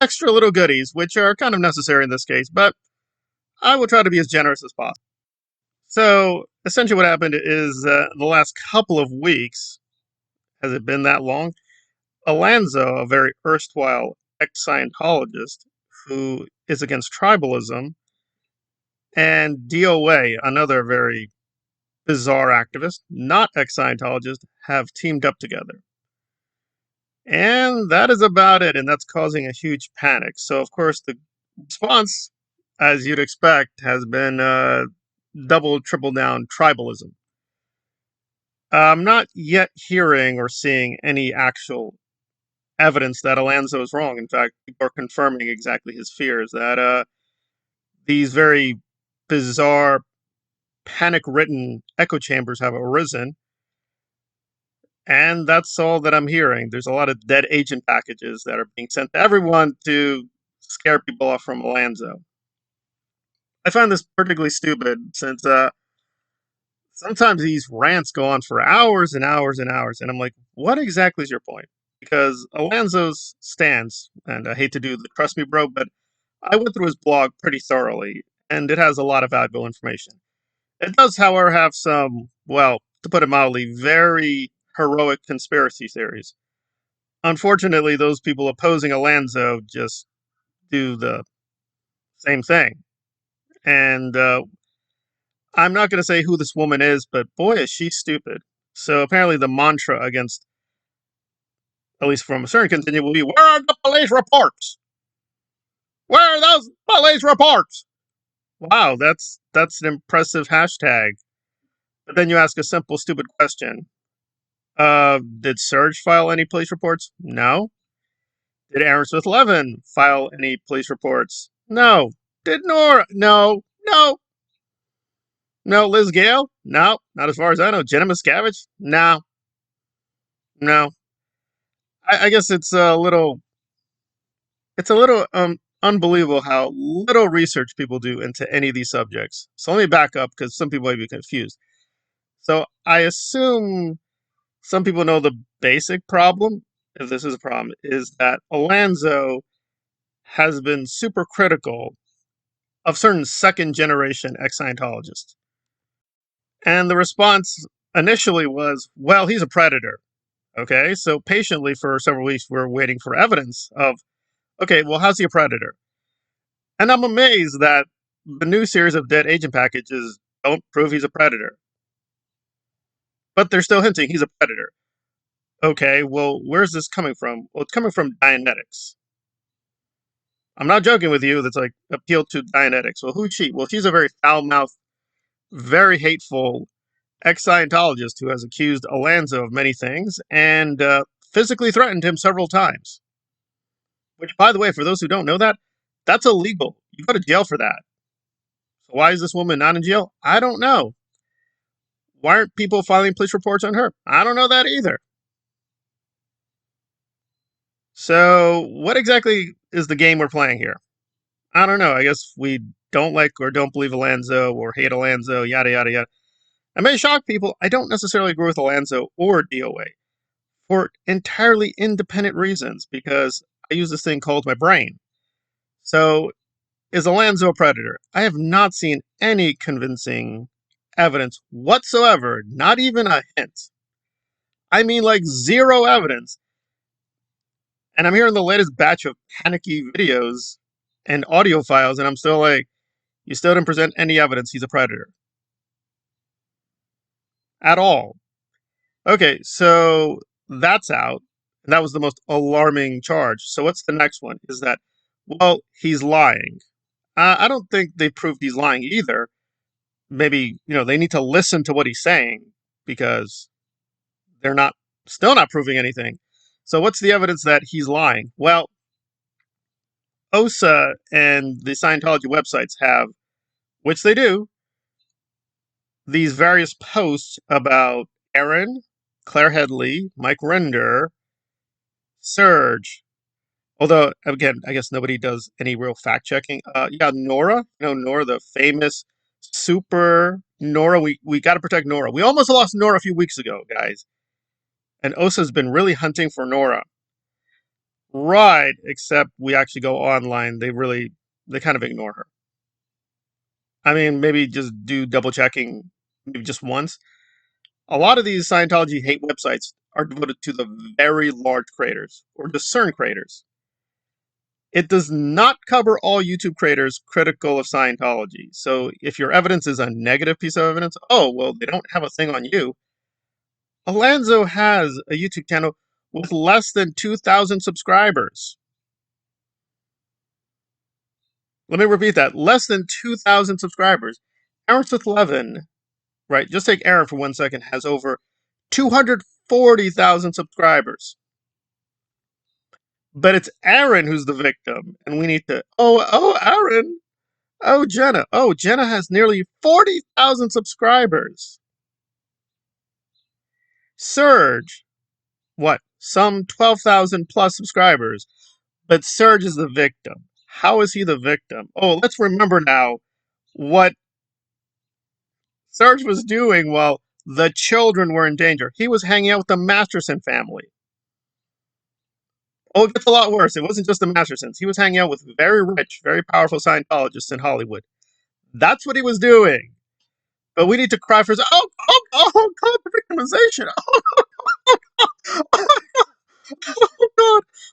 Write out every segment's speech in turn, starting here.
extra little goodies, which are kind of necessary in this case, but I will try to be as generous as possible. So, essentially, what happened is the last couple of weeks, has it been that long? Alanzo, a very erstwhile ex-Scientologist who is against tribalism, and DOA, another very bizarre activist, not ex-Scientologist, have teamed up together. And that is about it, and that's causing a huge panic. So, of course, the response, as you'd expect, has been double, triple down tribalism. I'm not yet hearing or seeing any actual evidence that Alanzo is wrong. In fact, people are confirming exactly his fears that these very bizarre, panic-ridden echo chambers have arisen. And that's all that I'm hearing. There's a lot of dead agent packages that are being sent to everyone to scare people off from Alanzo. I find this particularly stupid since sometimes these rants go on for hours and hours and hours, and I'm like, what exactly is your point? Because Alanzo's stance, and I hate to do the trust me bro, but I went through his blog pretty thoroughly, and it has a lot of valuable information. It does, however, have some, well, to put it mildly, very heroic conspiracy theories. Unfortunately, those people opposing Alanzo just do the same thing. And I'm not going to say who this woman is, but boy, is she stupid. So apparently the mantra against, at least from a certain contingent, will be, where are the police reports? Where are those police reports? Wow, that's an impressive hashtag. But then you ask a simple, stupid question. Did Serge file any police reports? No. Did Aaron Smith-Levin file any police reports? No. Did Nora? No. No. No. Liz Gale? No. Not as far as I know. Jenna Miscavige? No. No. I guess it's a little unbelievable how little research people do into any of these subjects. So let me back up because some people might be confused. So I assume some people know the basic problem, if this is a problem, is that Alanzo has been super critical of certain second generation ex-Scientologists. And the response initially was, well, he's a predator. Okay, so patiently for several weeks, we're waiting for evidence of, okay, well, how's he a predator? And I'm amazed that the new series of dead agent packages don't prove he's a predator. But they're still hinting he's a predator. Okay, well, where's this coming from? Well, it's coming from Dianetics. I'm not joking with you. That's like appeal to Dianetics. Well, who's she? Well, she's a very foul-mouthed, very hateful ex-Scientologist who has accused Alanzo of many things and physically threatened him several times. Which, by the way, for those who don't know that, that's illegal. You go to jail for that. So why is this woman not in jail? I don't know. Why aren't people filing police reports on her? I don't know that either. So what exactly is the game we're playing here? I don't know. I guess we don't like or don't believe Alanzo or hate Alanzo, yada, yada, yada. I may shock people. I don't necessarily agree with Alanzo or DOA for entirely independent reasons because I use this thing called my brain. So, is Alanzo a predator? I have not seen any convincing evidence whatsoever, not even a hint. I mean, like zero evidence. And I'm hearing the latest batch of panicky videos and audio files, and I'm still like, you still didn't present any evidence he's a predator. At all. Okay, so that's out. And that was the most alarming charge. So what's the next one? Is that, well, he's lying. I don't think they proved he's lying either. Maybe, they need to listen to what he's saying because they're still not proving anything. So what's the evidence that he's lying? Well, OSA and the Scientology websites have, which they do, these various posts about Aaron, Claire Headley, Mike Render, Serge. Although, again, I guess nobody does any real fact checking. Yeah, Nora. Nora, the famous super Nora. We got to protect Nora. We almost lost Nora a few weeks ago, guys. And OSA's been really hunting for Nora. Right, except we actually go online. They kind of ignore her. I mean, maybe just do double checking, maybe just once. A lot of these Scientology hate websites are devoted to the very large creators or discern creators. It does not cover all YouTube creators critical of Scientology. So if your evidence is a negative piece of evidence, oh, well, they don't have a thing on you. Alanzo has a YouTube channel with less than 2,000 subscribers. Let me repeat that. Less than 2,000 subscribers. Aaron Smith-Levin, right, just take Aaron for 1 second, has over 240,000 subscribers. But it's Aaron who's the victim. And we need to, Aaron. Jenna. Oh, Jenna has nearly 40,000 subscribers. Serge, what? Some 12,000 plus subscribers. But Serge is the victim. How is he the victim? Oh, let's remember now what Serge was doing while the children were in danger. He was hanging out with the Masterson family. Oh, it gets a lot worse. It wasn't just the Mastersons. He was hanging out with very rich, very powerful Scientologists in Hollywood. That's what he was doing. But we need to cry for God, victimization. Oh, God.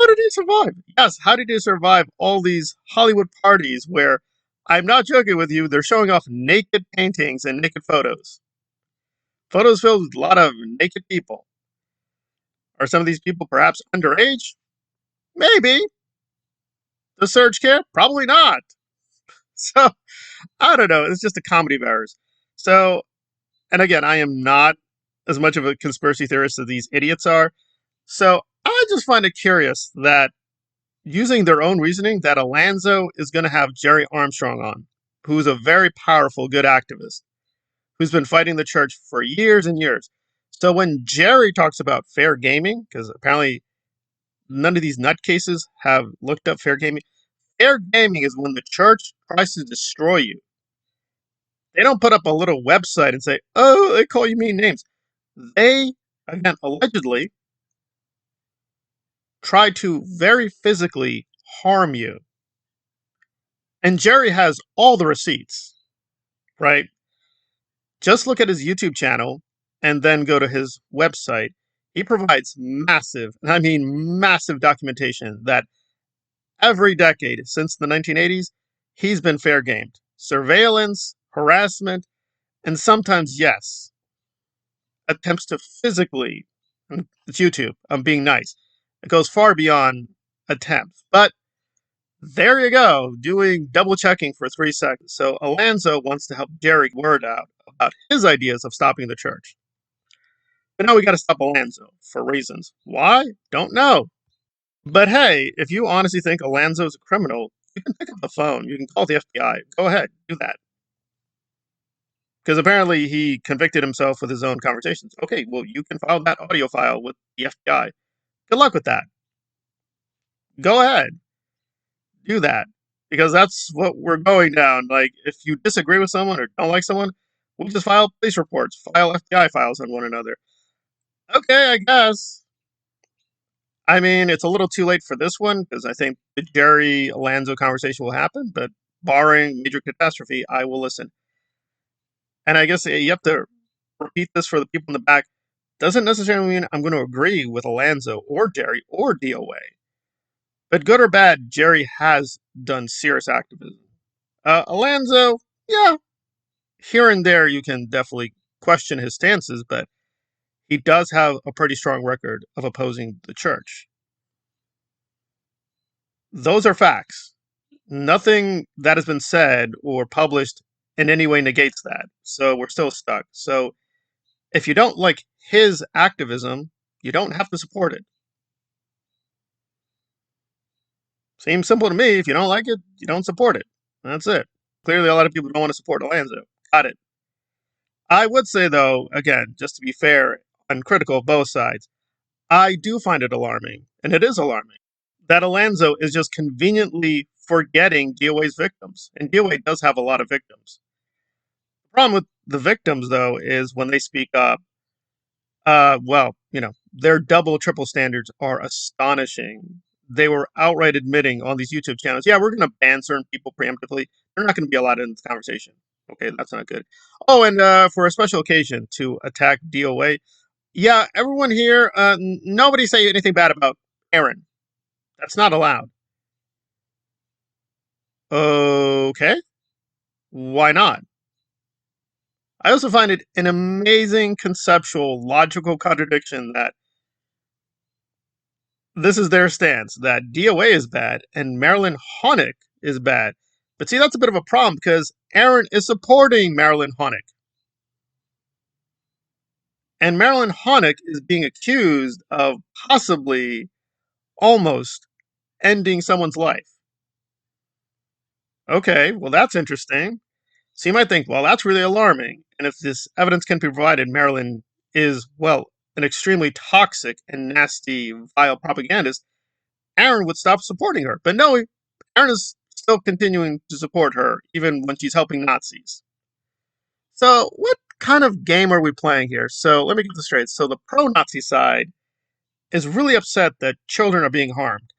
How did he survive? Yes, how did he survive all these Hollywood parties where, I'm not joking with you, they're showing off naked paintings and naked photos. Photos filled with a lot of naked people. Are some of these people perhaps underage? Maybe. Does Serge care? Probably not. So, I don't know. It's just a comedy of errors. So, and again, I am not as much of a conspiracy theorist as these idiots are. So, I just find it curious that using their own reasoning, that Alanzo is going to have Jerry Armstrong on, who's a very powerful, good activist, who's been fighting the church for years and years. So when Jerry talks about fair gaming, because apparently none of these nutcases have looked up fair gaming. Fair gaming is when the church tries to destroy you. They don't put up a little website and say, oh, they call you mean names. They, again, allegedly, try to very physically harm you. And Jerry has all the receipts, right? Just look at his YouTube channel and then go to his website. He provides massive, and I mean massive documentation that every decade since the 1980s, he's been fair gamed. Surveillance, harassment, and sometimes, yes, attempts to physically, it's YouTube, I'm being nice. It goes far beyond attempts. But there you go, doing double checking for 3 seconds. So Alanzo wants to help Jerry word out about his ideas of stopping the church. But now we got to stop Alanzo for reasons. Why? Don't know. But hey, if you honestly think Alanzo is a criminal, you can pick up the phone. You can call the FBI. Go ahead, do that. Because apparently he convicted himself with his own conversations. Okay, well, you can file that audio file with the FBI. Good luck with that. Go ahead. Do that. Because that's what we're going down. Like, if you disagree with someone or don't like someone, we'll just file police reports, file FBI files on one another. Okay, I guess. I mean, it's a little too late for this one because I think the Jerry Alanzo conversation will happen, but barring major catastrophe, I will listen. And I guess you have to repeat this for the people in the back. Doesn't necessarily mean I'm going to agree with Alanzo or Jerry or DOA. But good or bad, Jerry has done serious activism. Alanzo, yeah, here and there you can definitely question his stances, but he does have a pretty strong record of opposing the church. Those are facts. Nothing that has been said or published in any way negates that. So we're still stuck. So if you don't like his activism, you don't have to support it. Seems simple to me. If you don't like it, you don't support it. That's it. Clearly, a lot of people don't want to support Alanzo. Got it. I would say, though, again, just to be fair and critical of both sides, I do find it alarming, and it is alarming, that Alanzo is just conveniently forgetting DOA's victims. And DOA does have a lot of victims. The problem with the victims, though, is when they speak up, well, their double, triple standards are astonishing. they were outright admitting on these YouTube channels, yeah, we're going to ban certain people preemptively. They're not going to be allowed in this conversation. Okay, that's not good. Oh, and for a special occasion to attack DOA, yeah, everyone here, nobody say anything bad about Aaron. That's not allowed. Okay, why not? I also find it an amazing conceptual, logical contradiction that this is their stance, that DOA is bad and Marilyn Honeck is bad. But see, that's a bit of a problem because Aaron is supporting Marilyn Honeck. And Marilyn Honeck is being accused of possibly, almost, ending someone's life. Okay, well, that's interesting. So you might think, well, that's really alarming. And if this evidence can be provided, Marilyn is, well, an extremely toxic and nasty, vile propagandist, Aaron would stop supporting her. But no, Aaron is still continuing to support her, even when she's helping Nazis. So, what kind of game are we playing here? So, let me get this straight. So, the pro Nazi side is really upset that children are being harmed.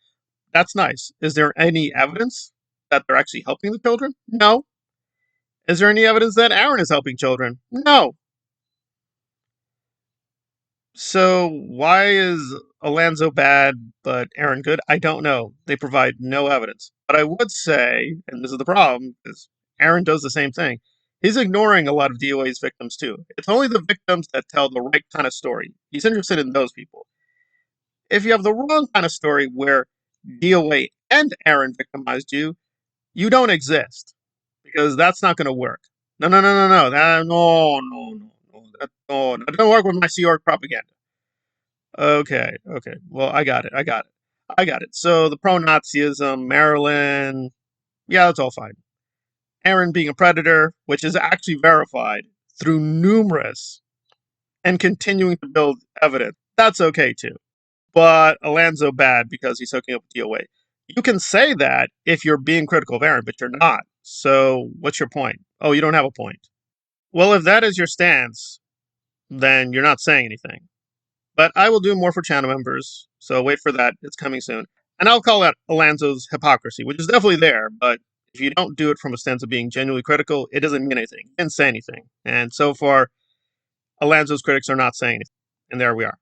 That's nice. Is there any evidence that they're actually helping the children? No. Is there any evidence that Aaron is helping children? No. So why is Alanzo bad but Aaron good? I don't know. They provide no evidence. But I would say, and this is the problem, is Aaron does the same thing. He's ignoring a lot of DOA's victims too. It's only the victims that tell the right kind of story. He's interested in those people. If you have the wrong kind of story where DOA and Aaron victimized you, you don't exist. Because that's not going to work. No, no, no, no, no. No. That doesn't work with my Sea Org propaganda. Okay, okay. Well, I got it. I got it. So the pro-Nazism, Marilyn, yeah, that's all fine. Aaron being a predator, which is actually verified through numerous and continuing to build evidence, that's okay too. But Alanzo bad because he's hooking up with DOA. You can say that if you're being critical of Aaron, but you're not. So what's your point? Oh, you don't have a point. Well, if that is your stance, then you're not saying anything. But I will do more for channel members, so wait for that. It's coming soon. And I'll call out Alanzo's hypocrisy, which is definitely there, but if you don't do it from a stance of being genuinely critical, it doesn't mean anything. It didn't say anything. And so far, Alanzo's critics are not saying anything. And there we are.